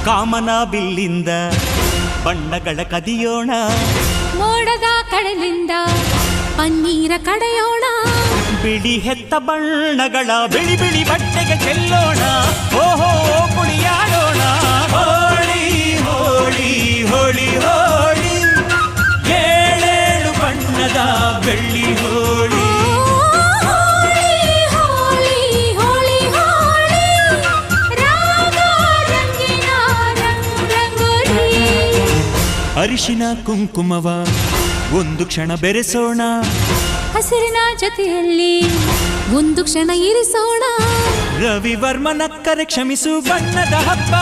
ಕಾಮನ ಬಿಲ್ಲಿಂದ ಬಣ್ಣಗಳ ಕದಿಯೋಣ, ಮೋಡದ ಕಡಲಿಂದ ಪನ್ನೀರ ಕಡೆಯೋಣ, ಬಿಳಿ ಹೆತ್ತ ಬಣ್ಣಗಳ ಬಿಳಿ ಬಿಳಿ ಬಟ್ಟೆಗೆ ಚೆಲ್ಲೋಣ, ಓಹೋ ಕುಣಿಯಾಡೋಣ. ಹೋಳಿ ಹೋಳಿ ಹೋಳಿ ಹೋಳಿ, ಏಳೇಳು ಬಣ್ಣದ ಬೆಳ್ಳಿ ಹೋಳಿ. ಅರಿಶಿನ ಕುಂಕುಮವ ಒಂದು ಕ್ಷಣ ಬೆರೆಸೋಣ, ಹಸಿರಿನ ಜೊತೆಯಲ್ಲಿ ಒಂದು ಕ್ಷಣ ಇರಿಸೋಣ. ರವಿವರ್ಮನಕ್ಕರೆ ಕ್ಷಮಿಸು ಬಣ್ಣದ ಹಬ್ಬ.